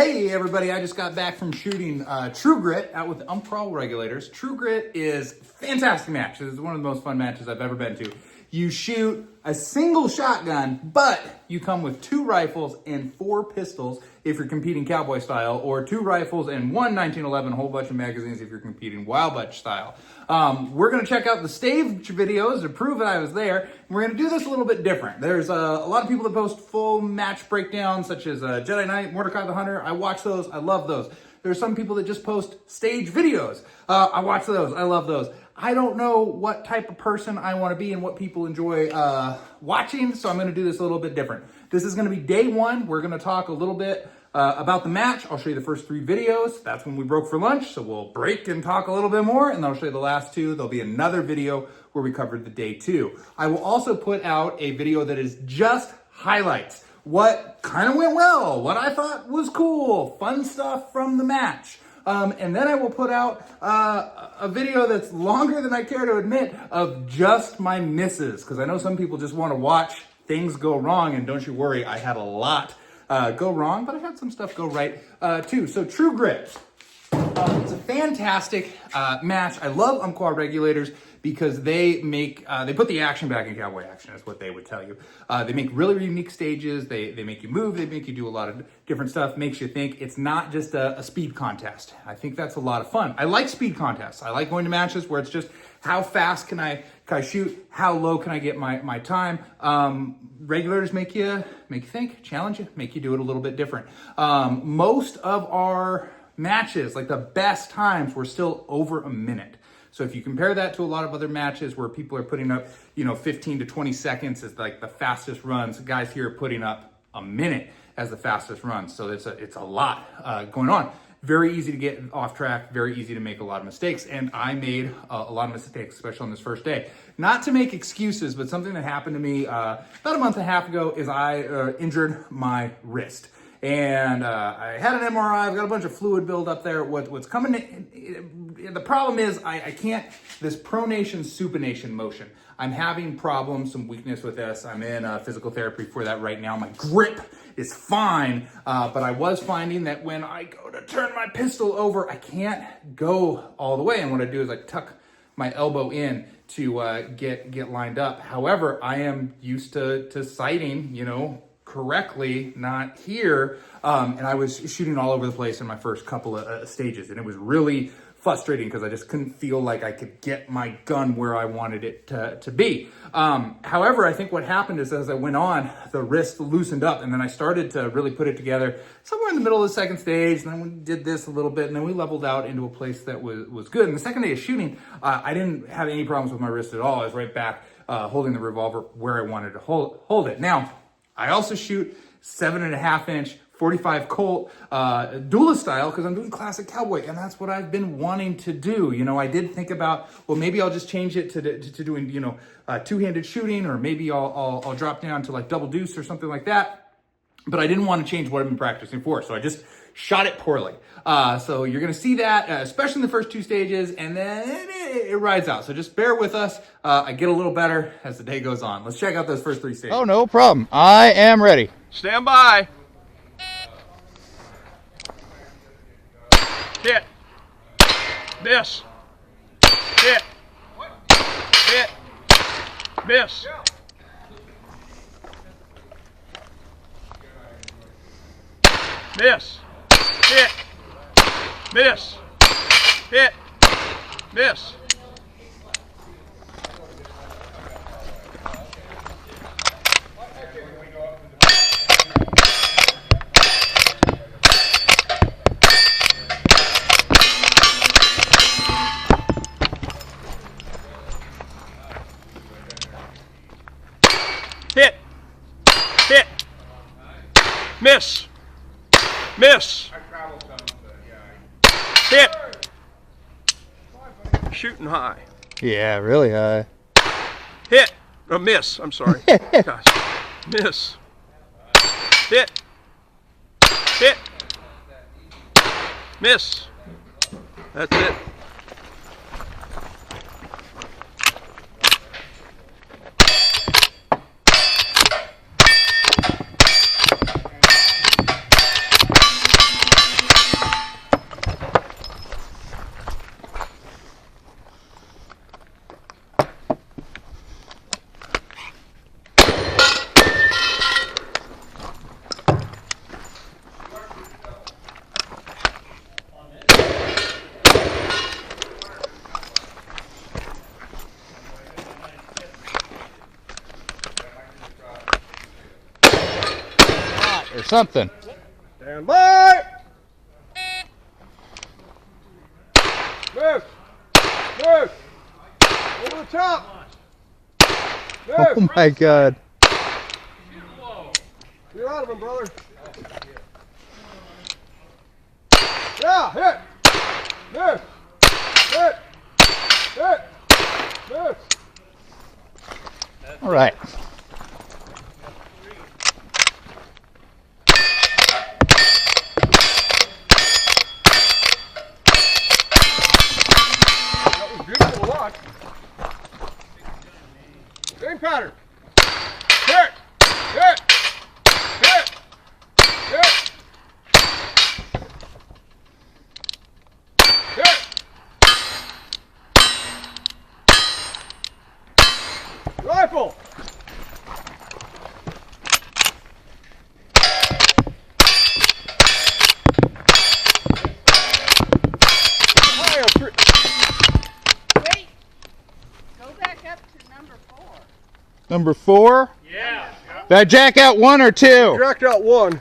Hey everybody, I just got back from shooting True Grit out with the Umpqua Regulators. True Grit is a fantastic match. It's one of the most fun matches I've ever been to. You shoot a single shotgun, but you come with 2 rifles and 4 pistols if you're competing cowboy style, or 2 rifles and 1 1911, a whole bunch of magazines if you're competing wild bunch style. We're gonna check out the stage videos to prove that I was there. We're gonna do this a little bit different. There's a lot of people that post full match breakdowns, such as Jedi Knight, Mordecai the Hunter. I watch those, I love those. There's some people that just post stage videos. I watch those, I love those. I don't know what type of person I want to be and what people enjoy watching, so I'm going to do this a little bit different. This is going to be day 1. We're going to talk a little bit about the match. I'll show you the first 3 videos. That's when we broke for lunch, so we'll break and talk a little bit more, and then I'll show you the last 2. There'll be another video where we covered the day 2. I will also put out a video that is just highlights. What kind of went well, what I thought was cool, fun stuff from the match. And then I will put out a video that's longer than I care to admit of just my misses, because I know some people just want to watch things go wrong, and don't you worry, I had a lot go wrong, but I had some stuff go right too. So True Grit, it's a fantastic match. I love Umpqua Regulators because they put the action back in cowboy action, is what they would tell you. They make really unique stages. They make you move. They make you do a lot of different stuff. Makes you think. It's not just a speed contest. I think that's a lot of fun. I like speed contests. I like going to matches where it's just how fast can I shoot? How low can I get my time? Regulators make you think, challenge you, make you do it a little bit different. Most of our matches, like the best times, were still over a minute. So if you compare that to a lot of other matches where people are putting up, 15 to 20 seconds as like the fastest runs, guys here are putting up a minute as the fastest runs. So it's a lot going on. Very easy to get off track, very easy to make a lot of mistakes. And I made a lot of mistakes, especially on this first day. Not to make excuses, but something that happened to me about a month and a half ago is I injured my wrist. And I had an MRI, I've got a bunch of fluid build up there. What's coming in, the problem is I can't, this pronation, supination motion. I'm having problems, some weakness with this. I'm in physical therapy for that right now. My grip is fine, but I was finding that when I go to turn my pistol over, I can't go all the way. And what I do is I tuck my elbow in to get lined up. However, I am used to sighting, correctly, not here, and I was shooting all over the place in my first couple of stages, and it was really frustrating because I just couldn't feel like I could get my gun where I wanted it to be. However, I think what happened is as I went on, the wrist loosened up, and then I started to really put it together somewhere in the middle of the second stage, and then we did this a little bit, and then we leveled out into a place that was good. And the second day of shooting, I didn't have any problems with my wrist at all. I was right back holding the revolver where I wanted to hold it. Now, I also shoot 7.5-inch 45 Colt duelist style because I'm doing classic cowboy, and that's what I've been wanting to do. I did think about, well, maybe I'll just change it to doing, two-handed shooting, or maybe I'll drop down to like double deuce or something like that. But I didn't want to change what I've been practicing for, so I just shot it poorly. So you're going to see that, especially in the first 2 stages, and then it rides out. So just bear with us. I get a little better as the day goes on. Let's check out those first 3 stages. Oh, no problem. I am ready. Stand by. Hit. Miss. Hit. Hit. Miss. Miss. Hit. Miss. Hit. Miss. Hit. Hit. Miss. Miss. Hit. Shooting high. Yeah, really high. Hit. Oh, miss. I'm sorry. Gosh. Miss. Hit. Hit. Miss. That's it. something. Stand by. Move. Move. Over the top. Move. Oh my God. You're out of him, brother. Yeah, hit. Move. Hit. Hit. Move. All right. That was beautiful luck. Same pattern. Hit. Hit. Hit. Hit. Hit. Rifle. Higher. Wait, go back up to number 4. Number 4. Yeah. Did I jack out 1 or 2? Jacked out 1.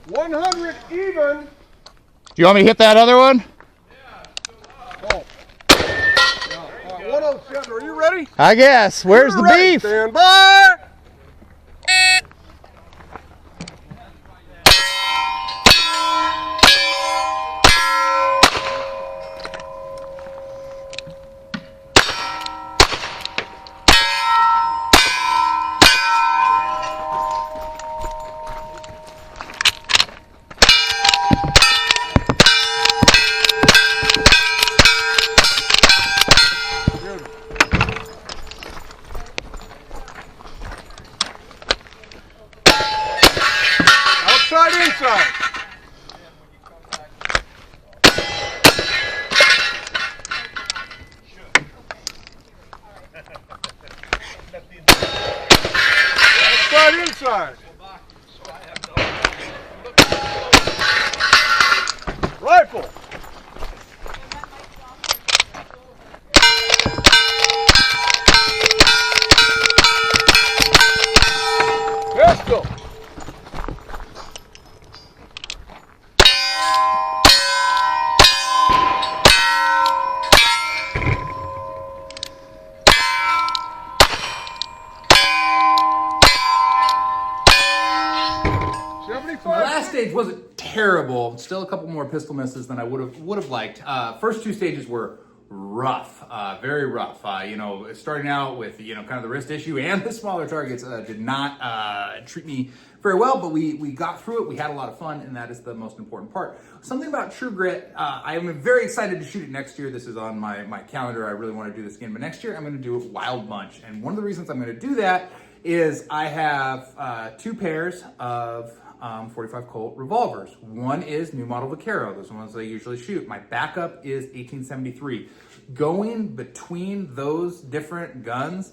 $100 even. Do you want me to hit that other one? Oh. Yeah. 107. Are you ready? I guess. Where's the You're ready. beef? Stand by. Outside, inside. Outside, inside. Rifle. Pistol. My last stage wasn't terrible. Still a couple more pistol misses than I would have liked. First 2 stages were rough, very rough. Starting out with kind of the wrist issue and the smaller targets did not treat me very well, but we got through it. We had a lot of fun, and that is the most important part. Something about True Grit, I am very excited to shoot it next year. This is on my calendar. I really want to do this again, but next year I'm going to do it Wild Bunch, and one of the reasons I'm going to do that is I have 2 pairs of 45 Colt revolvers. One is new model Vaquero, those are the ones I usually shoot. My backup is 1873. Going between those different guns,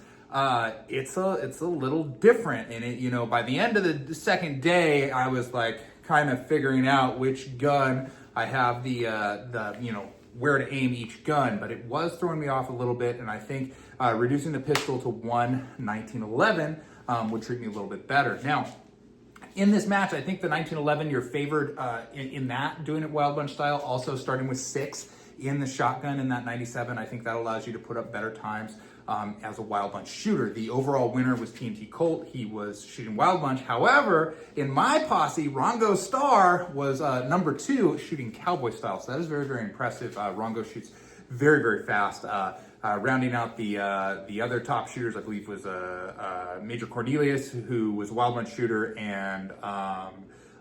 it's a little different. And it, by the end of the second day, I was like kind of figuring out which gun I have the where to aim each gun, but it was throwing me off a little bit. And I think reducing the pistol to 1911 would treat me a little bit better. Now, in this match, I think the 1911, you're favored in that, doing it Wild Bunch style, also starting with 6 in the shotgun in that 97. I think that allows you to put up better times as a Wild Bunch shooter. The overall winner was TNT Colt. He was shooting Wild Bunch. However, in my posse, Rongo Star was number 2 shooting Cowboy style. So that is very, very impressive. Rongo shoots very, very fast. Rounding out the other top shooters, I believe, was Major Cornelius, who was a Wild Bunch shooter, and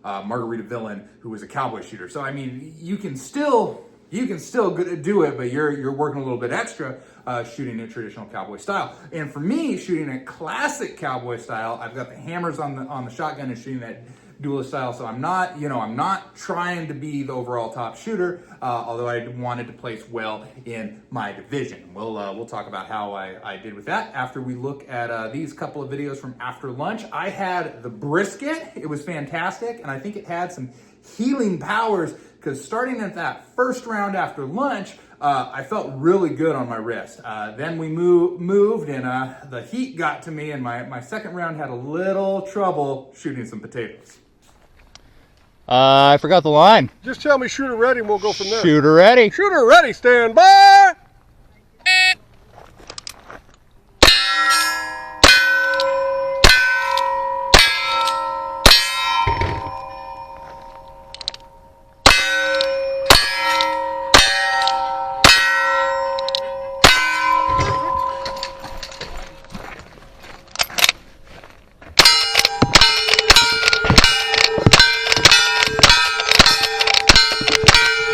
Margarita Villain, who was a Cowboy shooter. So I mean, you can still do it, but you're working a little bit extra shooting it traditional Cowboy style. And for me, shooting a classic Cowboy style, I've got the hammers on the shotgun and shooting that duelist style. So I'm not, I'm not trying to be the overall top shooter, although I wanted to place well in my division. We'll talk about how I did with that after we look at these couple of videos from after lunch. I had the brisket. It was fantastic, and I think it had some healing powers because starting at that first round after lunch, I felt really good on my wrist. Then we moved and the heat got to me, and my second round had a little trouble shooting some potatoes. I forgot the line. Just tell me shooter ready and we'll go from there. Shooter ready. Shooter ready, stand by.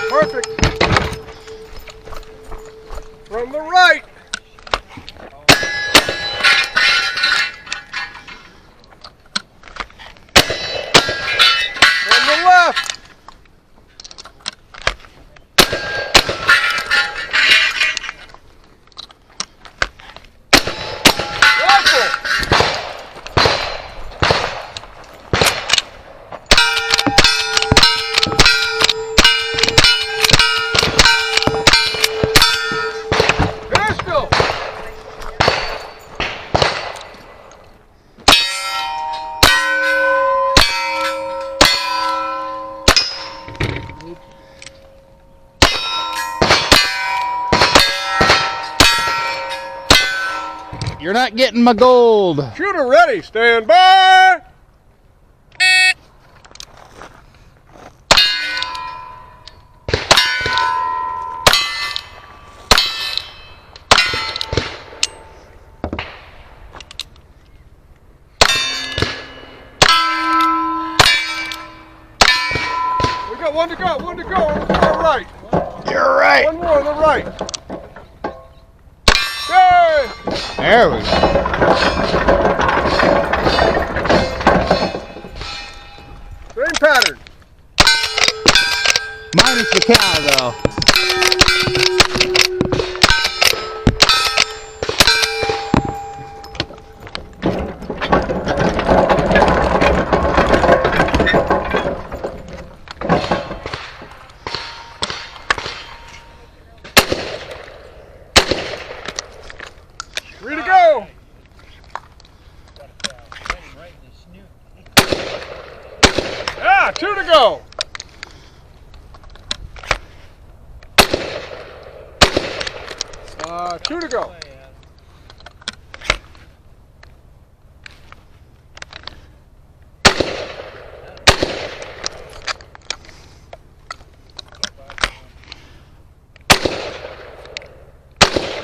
Perfect. From the right. From the left. Rifle. Pistol. You're not getting my gold. Shooter ready, stand by. We got one to go, one to go on the far right. You're right. One more on the right. Yay! There we go. Same pattern. Minus the cow, though. Three to go. Ah, two to go. Two to go.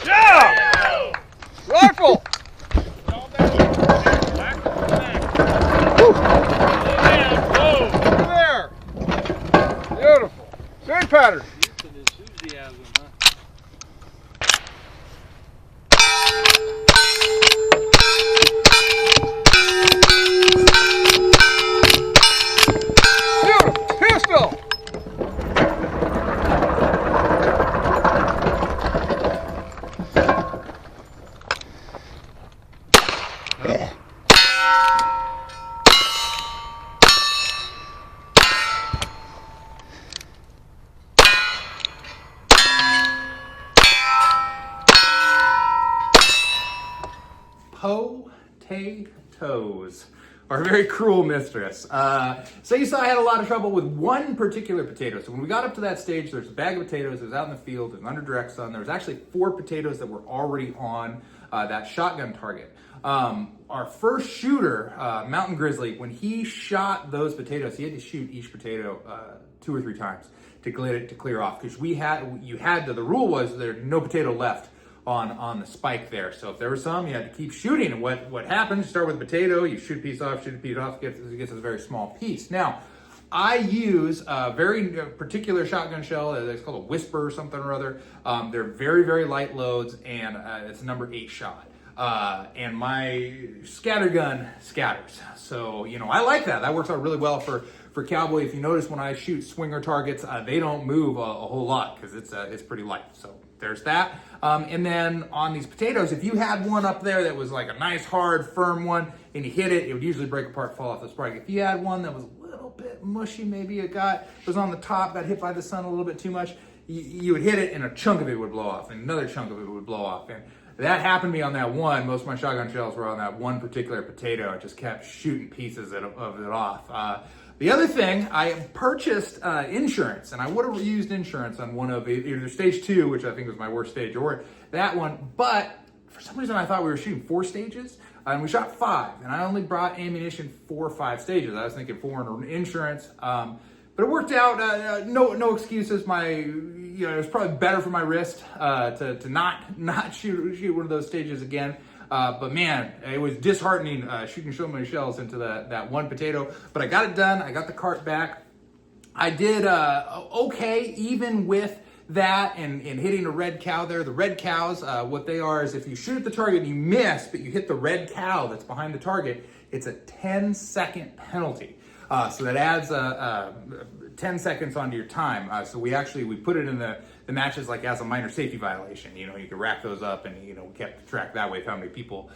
Yeah! Rifle! Over there. Beautiful. Same pattern. Beautiful. Pistol. Potatoes are a very cruel mistress. So you saw I had a lot of trouble with one particular potato. So when we got up to that stage, there's a bag of potatoes. It was out in the field. It was under direct sun. There was actually 4 potatoes that were already on that shotgun target. Our first shooter, Mountain Grizzly, when he shot those potatoes, he had to shoot each potato 2 or 3 times to clear off, because the rule was there's no potato left on the spike there. So if there was some, you had to keep shooting. And what happens, you start with a potato, you shoot a piece off, it gets a very small piece. Now, I use a very particular shotgun shell. It's called a Whisper or something or other. They're very, very light loads, and it's a number 8 shot. and my scatter gun scatters. So, you know, I like that. That works out really well for Cowboy. If you notice, when I shoot swinger targets, they don't move a whole lot because it's pretty light. So there's that. And then on these potatoes, if you had one up there that was like a nice, hard, firm one, and you hit it, it would usually break apart, fall off the spike. If you had one that was a little bit mushy, maybe it was on the top, got hit by the sun a little bit too much, you would hit it and a chunk of it would blow off, and another chunk of it would blow off. And that happened to me on that one. Most of my shotgun shells were on that one particular potato. I just kept shooting pieces of it off. The other thing, I purchased insurance, and I would have used insurance on one of either stage 2, which I think was my worst stage, or that one, but for some reason I thought we were shooting 4 stages, and we shot 5, and I only brought ammunition for 5 stages. I was thinking 4 in insurance, but it worked out. No excuses. It was probably better for my wrist to not shoot one of those stages again. But man, it was disheartening shooting so many shells into that one potato. But I got it done. I got the cart back. I did okay, even with that and hitting a red cow there. The red cows, what they are is if you shoot at the target and you miss, but you hit the red cow that's behind the target, it's a 10-second penalty. So that adds 10 seconds onto your time. So we put it in the matches like as a minor safety violation. You know, you could rack those up, and we kept track that way of how many people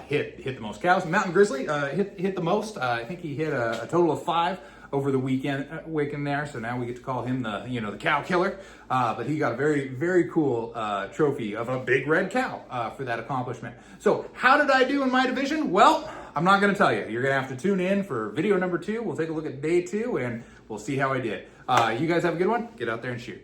hit the most cows. Mountain Grizzly hit the most. I think he hit a total of 5 over the weekend there. So now we get to call him the cow killer. But he got a very, very cool trophy of a big red cow for that accomplishment. So how did I do in my division? Well, I'm not going to tell you. You're going to have to tune in for video number 2. We'll take a look at day 2, and we'll see how I did. You guys have a good one. Get out there and shoot.